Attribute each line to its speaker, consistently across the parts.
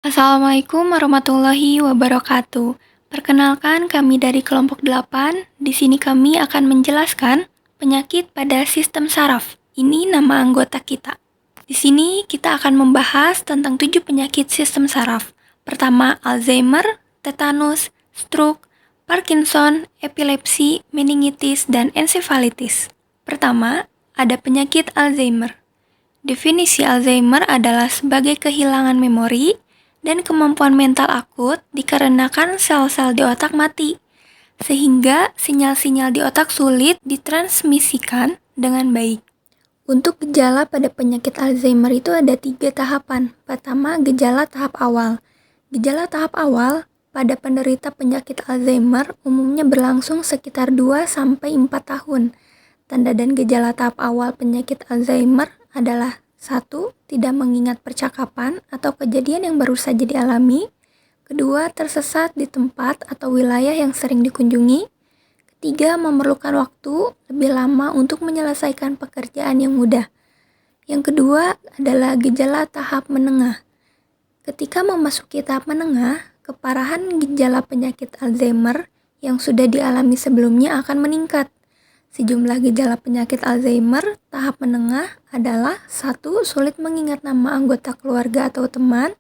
Speaker 1: Assalamualaikum warahmatullahi wabarakatuh. Perkenalkan, kami dari kelompok 8. Di sini kami akan menjelaskan penyakit pada sistem saraf. Ini nama anggota kita. Di sini kita akan membahas tentang 7 penyakit sistem saraf. Pertama, Alzheimer, tetanus, stroke, Parkinson, epilepsi, meningitis, dan ensefalitis. Pertama, ada penyakit Alzheimer. Definisi Alzheimer adalah sebagai kehilangan memori dan kemampuan mental akut dikarenakan sel-sel di otak mati, sehingga sinyal-sinyal di otak sulit ditransmisikan dengan baik. Untuk gejala pada penyakit Alzheimer itu ada 3 tahapan. Pertama, gejala tahap awal. Gejala tahap awal pada penderita penyakit Alzheimer umumnya berlangsung sekitar 2-4 tahun. Tanda dan gejala tahap awal penyakit Alzheimer adalah 1. Tidak mengingat percakapan atau kejadian yang baru saja dialami. Kedua, tersesat di tempat atau wilayah yang sering dikunjungi. Ketiga, memerlukan waktu lebih lama untuk menyelesaikan pekerjaan yang mudah. Yang kedua adalah gejala tahap menengah. Ketika memasuki tahap menengah, keparahan gejala penyakit Alzheimer yang sudah dialami sebelumnya akan meningkat. Sejumlah gejala penyakit Alzheimer tahap menengah adalah 1. Sulit mengingat nama anggota keluarga atau teman.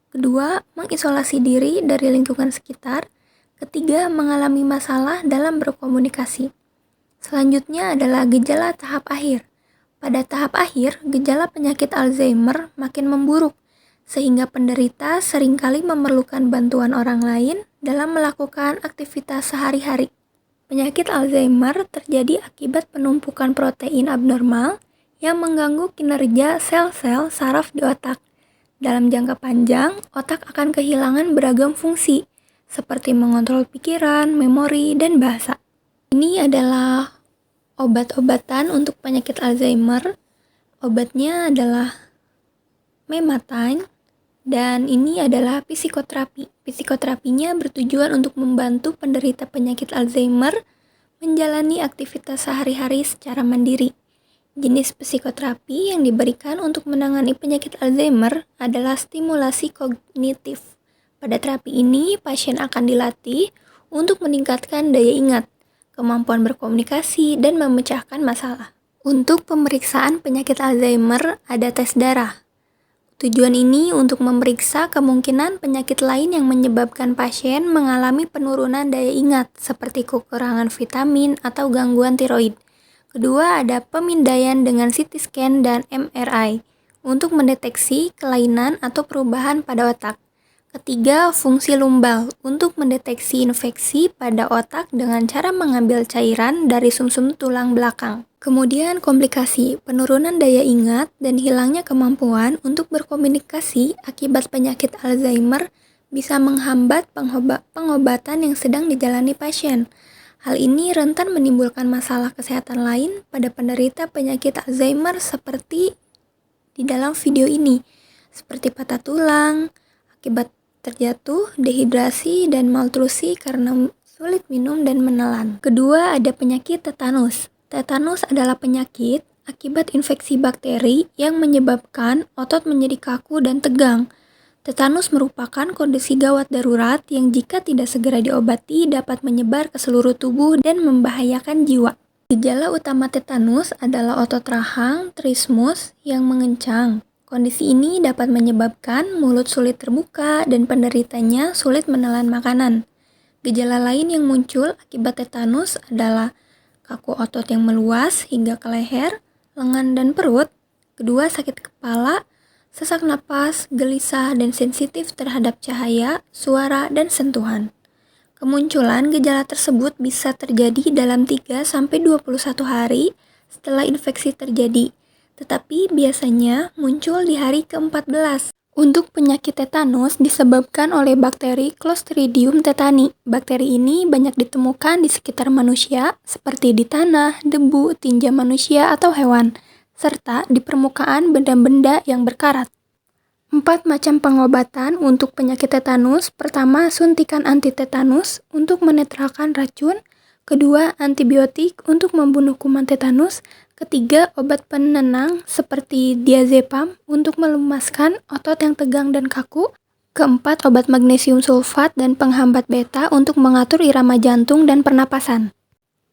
Speaker 1: Kedua, mengisolasi diri dari lingkungan sekitar. Ketiga, mengalami masalah dalam berkomunikasi. Selanjutnya adalah gejala tahap akhir. Pada tahap akhir, gejala penyakit Alzheimer makin memburuk, sehingga penderita seringkali memerlukan bantuan orang lain dalam melakukan aktivitas sehari-hari. Penyakit Alzheimer terjadi akibat penumpukan protein abnormal yang mengganggu kinerja sel-sel saraf di otak. Dalam jangka panjang, otak akan kehilangan beragam fungsi, seperti mengontrol pikiran, memori, dan bahasa. Ini adalah obat-obatan untuk penyakit Alzheimer. Obatnya adalah Memantine, dan ini adalah psikoterapi. Psikoterapinya bertujuan untuk membantu penderita penyakit Alzheimer menjalani aktivitas sehari-hari secara mandiri. Jenis psikoterapi yang diberikan untuk menangani penyakit Alzheimer adalah stimulasi kognitif. Pada terapi ini, pasien akan dilatih untuk meningkatkan daya ingat, kemampuan berkomunikasi, dan memecahkan masalah. Untuk pemeriksaan penyakit Alzheimer, ada tes darah. Tujuan ini untuk memeriksa kemungkinan penyakit lain yang menyebabkan pasien mengalami penurunan daya ingat, seperti kekurangan vitamin atau gangguan tiroid. Kedua, ada pemindaian dengan CT scan dan MRI untuk mendeteksi kelainan atau perubahan pada otak. Ketiga, fungsi lumbal untuk mendeteksi infeksi pada otak dengan cara mengambil cairan dari sumsum tulang belakang. Kemudian komplikasi, penurunan daya ingat dan hilangnya kemampuan untuk berkomunikasi akibat penyakit Alzheimer bisa menghambat pengobatan yang sedang dijalani pasien. Hal ini rentan menimbulkan masalah kesehatan lain pada penderita penyakit Alzheimer seperti di dalam video ini, seperti patah tulang, akibat terjatuh, dehidrasi, dan malnutrisi karena sulit minum dan menelan. Kedua, ada penyakit tetanus. Tetanus adalah penyakit akibat infeksi bakteri yang menyebabkan otot menjadi kaku dan tegang. Tetanus merupakan kondisi gawat darurat yang jika tidak segera diobati dapat menyebar ke seluruh tubuh dan membahayakan jiwa. Gejala utama tetanus adalah otot rahang trismus yang mengencang. Kondisi ini dapat menyebabkan mulut sulit terbuka dan penderitanya sulit menelan makanan. Gejala lain yang muncul akibat tetanus adalah kaku otot yang meluas hingga ke leher, lengan, dan perut. Kedua, sakit kepala, sesak napas, gelisah, dan sensitif terhadap cahaya, suara, dan sentuhan. Kemunculan gejala tersebut bisa terjadi dalam 3-21 hari setelah infeksi terjadi, tetapi biasanya muncul di hari ke-14. Untuk penyakit tetanus disebabkan oleh bakteri Clostridium tetani. Bakteri ini banyak ditemukan di sekitar manusia, seperti di tanah, debu, tinja manusia atau hewan, serta di permukaan benda-benda yang berkarat. 4 macam pengobatan untuk penyakit tetanus. Pertama, suntikan anti-tetanus untuk menetralkan racun. Kedua, antibiotik untuk membunuh kuman tetanus. Ketiga, obat penenang seperti diazepam untuk melemaskan otot yang tegang dan kaku. Keempat, obat magnesium sulfat dan penghambat beta untuk mengatur irama jantung dan pernapasan.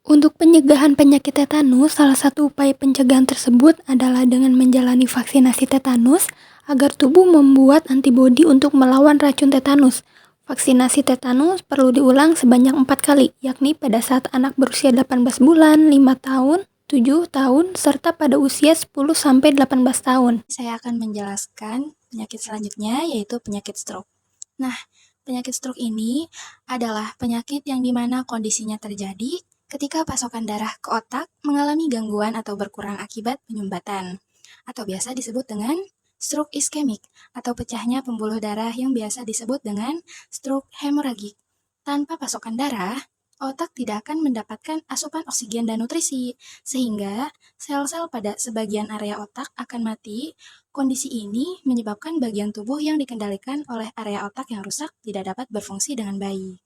Speaker 1: Untuk pencegahan penyakit tetanus, salah satu upaya pencegahan tersebut adalah dengan menjalani vaksinasi tetanus agar tubuh membuat antibodi untuk melawan racun tetanus. Vaksinasi tetanus perlu diulang sebanyak 4 kali, yakni pada saat anak berusia 18 bulan, 5 tahun, 7 tahun, serta pada usia 10-18 tahun.
Speaker 2: Saya akan menjelaskan penyakit selanjutnya, yaitu penyakit stroke. Nah, penyakit stroke ini adalah penyakit yang dimana kondisinya terjadi ketika pasokan darah ke otak mengalami gangguan atau berkurang akibat penyumbatan, atau biasa disebut dengan stroke iskemik, atau pecahnya pembuluh darah yang biasa disebut dengan stroke hemoragik. Tanpa pasokan darah, otak tidak akan mendapatkan asupan oksigen dan nutrisi, sehingga sel-sel pada sebagian area otak akan mati. Kondisi ini menyebabkan bagian tubuh yang dikendalikan oleh area otak yang rusak tidak dapat berfungsi dengan baik.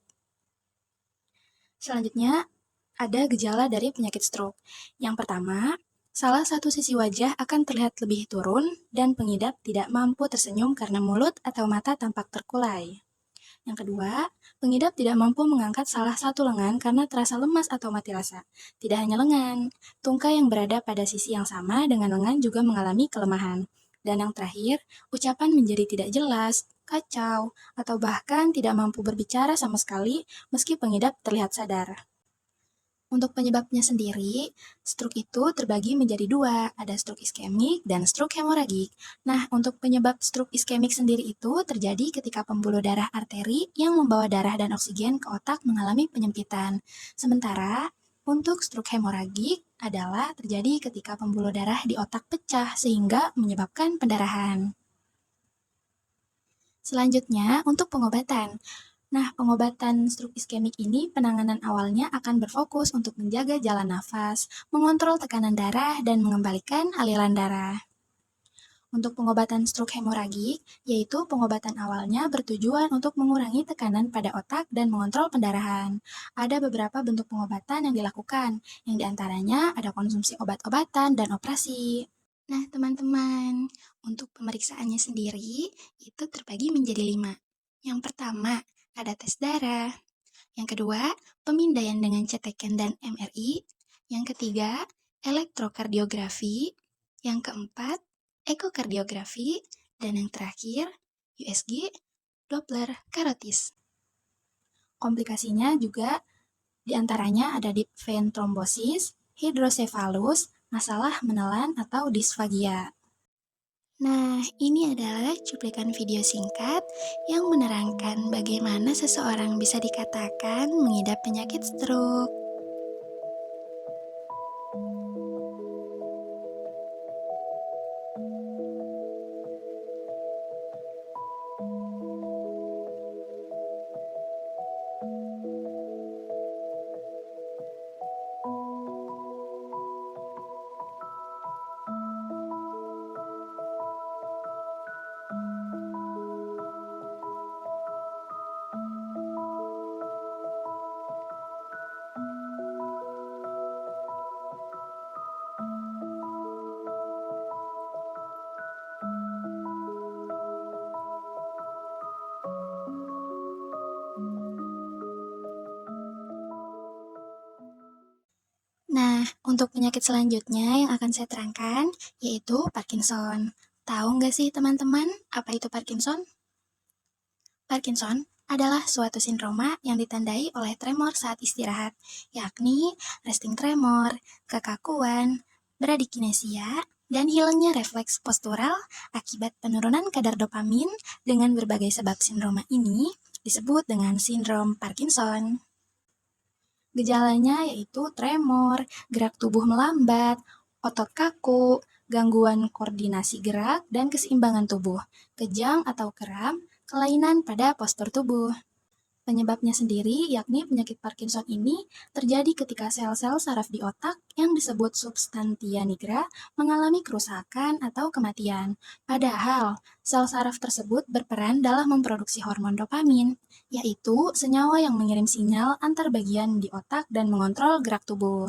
Speaker 2: Selanjutnya, ada gejala dari penyakit stroke. Yang pertama, salah satu sisi wajah akan terlihat lebih turun dan pengidap tidak mampu tersenyum karena mulut atau mata tampak terkulai. Yang kedua, pengidap tidak mampu mengangkat salah satu lengan karena terasa lemas atau mati rasa. Tidak hanya lengan, tungkai yang berada pada sisi yang sama dengan lengan juga mengalami kelemahan. Dan yang terakhir, ucapan menjadi tidak jelas, kacau, atau bahkan tidak mampu berbicara sama sekali meski pengidap terlihat sadar. Untuk penyebabnya sendiri, stroke itu terbagi menjadi dua, ada stroke iskemik dan stroke hemoragik. Nah, untuk penyebab stroke iskemik sendiri itu terjadi ketika pembuluh darah arteri yang membawa darah dan oksigen ke otak mengalami penyempitan. Sementara, untuk stroke hemoragik adalah terjadi ketika pembuluh darah di otak pecah sehingga menyebabkan pendarahan. Selanjutnya, untuk pengobatan. Nah, pengobatan stroke iskemik ini penanganan awalnya akan berfokus untuk menjaga jalan nafas, mengontrol tekanan darah, dan mengembalikan aliran darah. Untuk pengobatan stroke hemoragik, yaitu pengobatan awalnya bertujuan untuk mengurangi tekanan pada otak dan mengontrol pendarahan. Ada beberapa bentuk pengobatan yang dilakukan, yang diantaranya ada konsumsi obat-obatan dan operasi. Nah, teman-teman, untuk pemeriksaannya sendiri, itu terbagi menjadi 5. Yang pertama, ada tes darah. Yang kedua, pemindaian dengan CT dan MRI. Yang ketiga, elektrokardiografi. Yang keempat, ekokardiografi. Dan yang terakhir, USG, Doppler karotis. Komplikasinya juga diantaranya ada deep vein thrombosis, hidrosefalus, masalah menelan atau disfagia. Nah, ini adalah cuplikan video singkat yang menerangkan bagaimana seseorang bisa dikatakan mengidap penyakit stroke. Nah, untuk penyakit selanjutnya yang akan saya terangkan, yaitu Parkinson. Tahu nggak sih teman-teman, apa itu Parkinson? Parkinson adalah suatu sindroma yang ditandai oleh tremor saat istirahat, yakni resting tremor, kekakuan, bradikinesia, dan hilangnya refleks postural akibat penurunan kadar dopamin. Dengan berbagai sebab sindroma ini disebut dengan sindrom Parkinson. Gejalanya yaitu tremor, gerak tubuh melambat, otot kaku, gangguan koordinasi gerak dan keseimbangan tubuh, kejang atau kram, kelainan pada postur tubuh. Penyebabnya sendiri yakni penyakit Parkinson ini terjadi ketika sel-sel saraf di otak yang disebut substantia nigra mengalami kerusakan atau kematian. Padahal, sel saraf tersebut berperan dalam memproduksi hormon dopamin, yaitu senyawa yang mengirim sinyal antar bagian di otak dan mengontrol gerak tubuh.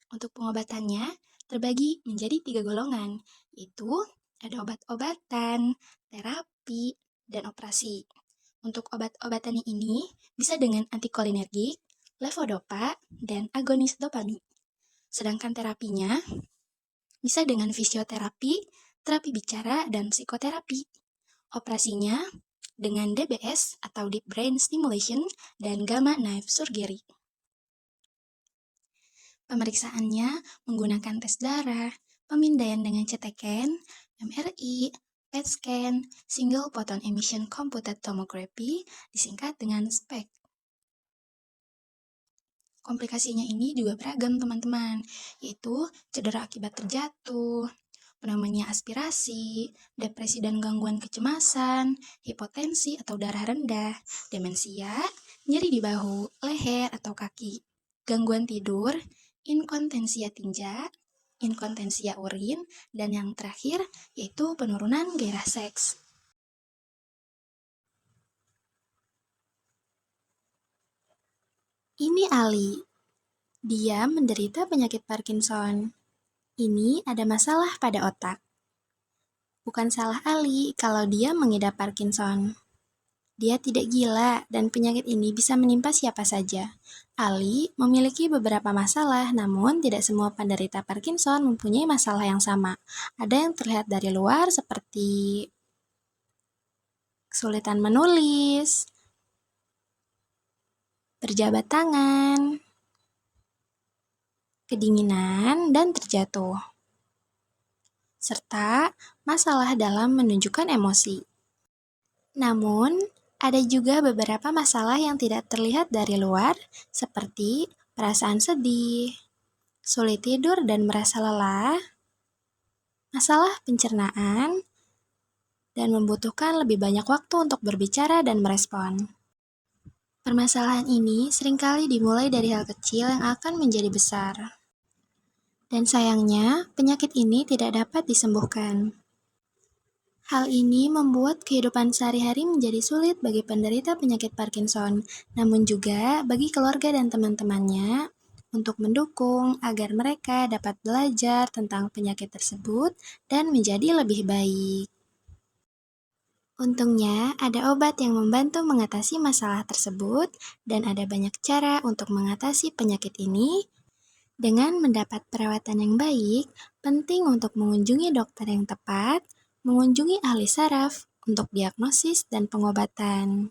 Speaker 2: Untuk pengobatannya terbagi menjadi 3 golongan, yaitu ada obat-obatan, terapi, dan operasi. Untuk obat-obatan ini bisa dengan antikolinergik, levodopa, dan agonis dopamin. Sedangkan terapinya bisa dengan fisioterapi, terapi bicara, dan psikoterapi. Operasinya dengan DBS atau Deep Brain Stimulation dan Gamma Knife Surgery. Pemeriksaannya menggunakan tes darah, pemindaian dengan CT scan, MRI, PET scan, Single Photon Emission Computed Tomography, disingkat dengan SPECT. Komplikasinya ini juga beragam teman-teman, yaitu cedera akibat terjatuh, pneumonia aspirasi, depresi dan gangguan kecemasan, hipotensi atau darah rendah, demensia, nyeri di bahu, leher atau kaki, gangguan tidur, inkontensia tinja, inkontensia urin, dan yang terakhir yaitu penurunan gairah seks. Ini Ali. Dia menderita penyakit Parkinson. Ini ada masalah pada otak. Bukan salah Ali kalau dia mengidap Parkinson. Dia tidak gila dan penyakit ini bisa menimpa siapa saja. Ali memiliki beberapa masalah, namun tidak semua penderita Parkinson mempunyai masalah yang sama. Ada yang terlihat dari luar seperti kesulitan menulis, berjabat tangan, kedinginan, dan terjatuh, serta masalah dalam menunjukkan emosi. Namun, ada juga beberapa masalah yang tidak terlihat dari luar, seperti perasaan sedih, sulit tidur dan merasa lelah, masalah pencernaan, dan membutuhkan lebih banyak waktu untuk berbicara dan merespon. Permasalahan ini seringkali dimulai dari hal kecil yang akan menjadi besar. Dan sayangnya, penyakit ini tidak dapat disembuhkan. Hal ini membuat kehidupan sehari-hari menjadi sulit bagi penderita penyakit Parkinson, namun juga bagi keluarga dan teman-temannya untuk mendukung agar mereka dapat belajar tentang penyakit tersebut dan menjadi lebih baik. Untungnya, ada obat yang membantu mengatasi masalah tersebut, dan ada banyak cara untuk mengatasi penyakit ini. Dengan mendapat perawatan yang baik, penting untuk mengunjungi dokter yang tepat, mengunjungi ahli saraf untuk diagnosis dan pengobatan.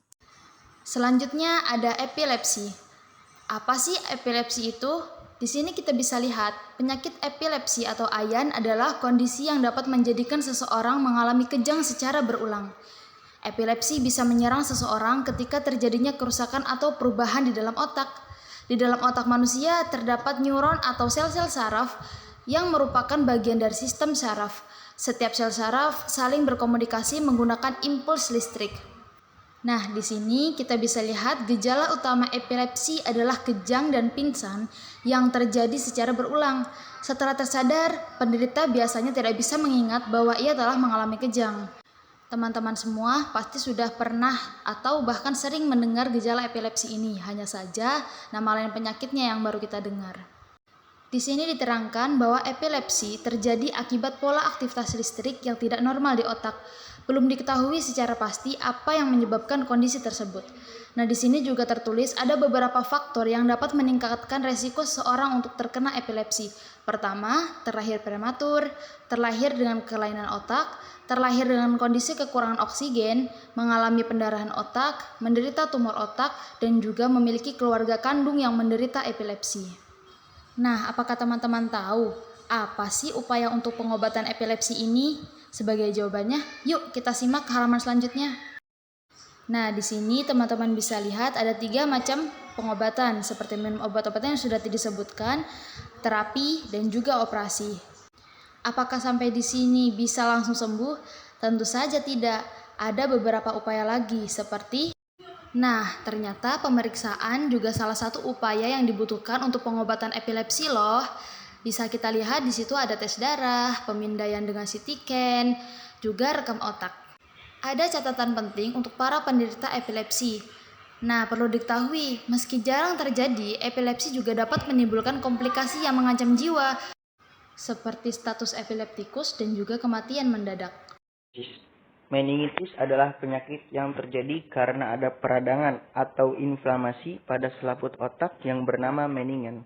Speaker 3: Selanjutnya ada epilepsi. Apa sih epilepsi itu? Di sini kita bisa lihat, penyakit epilepsi atau AYAN adalah kondisi yang dapat menjadikan seseorang mengalami kejang secara berulang. Epilepsi bisa menyerang seseorang ketika terjadinya kerusakan atau perubahan di dalam otak. Di dalam otak manusia terdapat neuron atau sel-sel saraf yang merupakan bagian dari sistem saraf. Setiap sel saraf saling berkomunikasi menggunakan impuls listrik. Nah, di sini kita bisa lihat gejala utama epilepsi adalah kejang dan pingsan yang terjadi secara berulang. Setelah tersadar, penderita biasanya tidak bisa mengingat bahwa ia telah mengalami kejang. Teman-teman semua pasti sudah pernah atau bahkan sering mendengar gejala epilepsi ini, hanya saja nama lain penyakitnya yang baru kita dengar. Di sini diterangkan bahwa epilepsi terjadi akibat pola aktivitas listrik yang tidak normal di otak. Belum diketahui secara pasti apa yang menyebabkan kondisi tersebut. Nah, di sini juga tertulis ada beberapa faktor yang dapat meningkatkan resiko seorang untuk terkena epilepsi. Pertama, terlahir prematur, terlahir dengan kelainan otak, terlahir dengan kondisi kekurangan oksigen, mengalami pendarahan otak, menderita tumor otak, dan juga memiliki keluarga kandung yang menderita epilepsi. Nah, apakah teman-teman tahu apa sih upaya untuk pengobatan epilepsi ini? Sebagai jawabannya, yuk kita simak ke halaman selanjutnya. Nah, di sini teman-teman bisa lihat ada 3 macam pengobatan, seperti minum obat-obatan yang sudah disebutkan, terapi, dan juga operasi. Apakah sampai di sini bisa langsung sembuh? Tentu saja tidak. Ada beberapa upaya lagi, seperti ternyata pemeriksaan juga salah satu upaya yang dibutuhkan untuk pengobatan epilepsi loh. Bisa kita lihat di situ ada tes darah, pemindaian dengan CT scan, juga rekam otak. Ada catatan penting untuk para penderita epilepsi. Nah, perlu diketahui, meski jarang terjadi, epilepsi juga dapat menimbulkan komplikasi yang mengancam jiwa, seperti status epileptikus dan juga kematian mendadak.
Speaker 4: Meningitis adalah penyakit yang terjadi karena ada peradangan atau inflamasi pada selaput otak yang bernama meningen.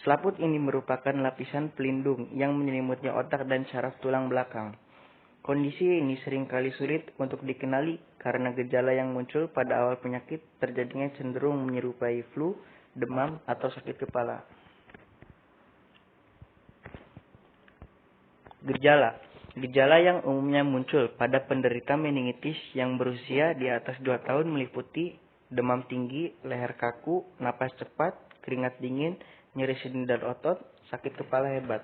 Speaker 4: Selaput ini merupakan lapisan pelindung yang menyelimutnya otak dan saraf tulang belakang. Kondisi ini seringkali sulit untuk dikenali karena gejala yang muncul pada awal penyakit terjadinya cenderung menyerupai flu, demam, atau sakit kepala. Gejala yang umumnya muncul pada penderita meningitis yang berusia di atas 2 tahun meliputi demam tinggi, leher kaku, napas cepat, keringat dingin, nyeri sendi dan otot, sakit kepala hebat.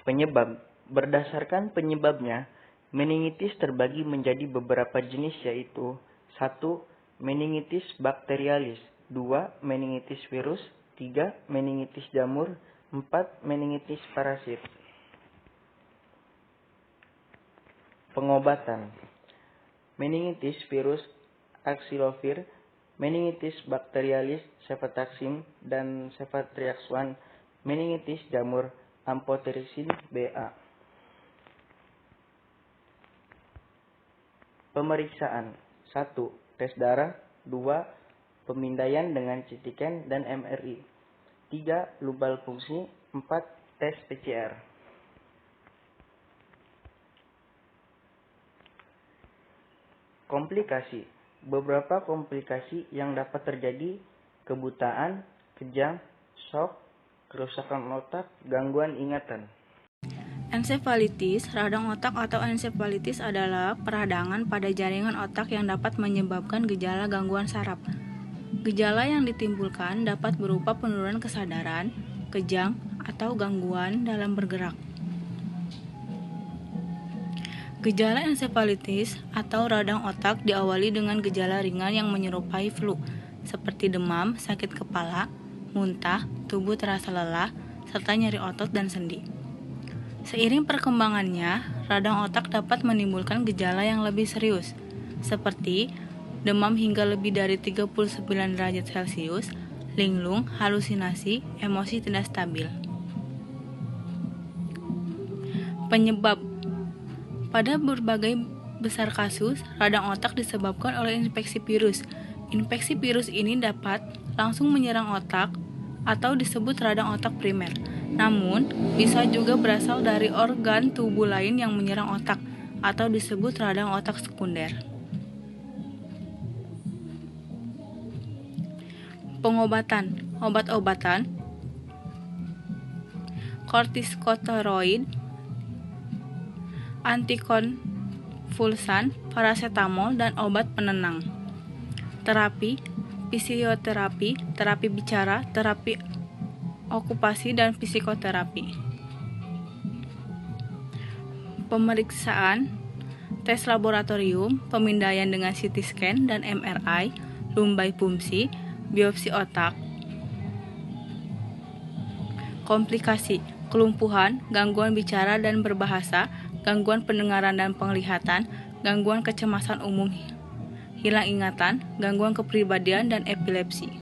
Speaker 4: Penyebab. Berdasarkan penyebabnya, meningitis terbagi menjadi beberapa jenis yaitu 1. Meningitis bakterialis, 2. Meningitis virus, 3. Meningitis jamur, 4. Meningitis parasit. Pengobatan. Meningitis virus Axilofir, meningitis bakterialis Cefotaxime dan Cefotriaxone, meningitis jamur Amphotericin BA. Pemeriksaan. 1. Tes darah. 2. Pemindaian dengan CT scan dan MRI. 3. Lubal fungsi. 4. Tes PCR. Komplikasi. Beberapa komplikasi yang dapat terjadi: kebutaan, kejang, shock, kerusakan otak, gangguan ingatan.
Speaker 5: Ensefalitis, radang otak atau ensefalitis adalah peradangan pada jaringan otak yang dapat menyebabkan gejala gangguan saraf. Gejala yang ditimbulkan dapat berupa penurunan kesadaran, kejang, atau gangguan dalam bergerak. Gejala ensefalitis atau radang otak diawali dengan gejala ringan yang menyerupai flu, seperti demam, sakit kepala, muntah, tubuh terasa lelah, serta nyeri otot dan sendi. Seiring perkembangannya, radang otak dapat menimbulkan gejala yang lebih serius, seperti demam hingga lebih dari 39 derajat Celcius, linglung, halusinasi, emosi tidak stabil. Penyebab. Pada berbagai besar kasus, radang otak disebabkan oleh infeksi virus. Infeksi virus ini dapat langsung menyerang otak atau disebut radang otak primer. Namun, bisa juga berasal dari organ tubuh lain yang menyerang otak atau disebut radang otak sekunder. Pengobatan. Obat-obatan, kortikosteroid, antikonvulsan, parasetamol, dan obat penenang. Terapi, fisioterapi, terapi bicara, terapi okupasi, dan psikoterapi. Pemeriksaan, tes laboratorium, pemindaian dengan CT scan dan MRI, lumbai fungsi, biopsi otak. Komplikasi, kelumpuhan, gangguan bicara dan berbahasa, gangguan pendengaran dan penglihatan, gangguan kecemasan umum, hilang ingatan, gangguan kepribadian, dan epilepsi.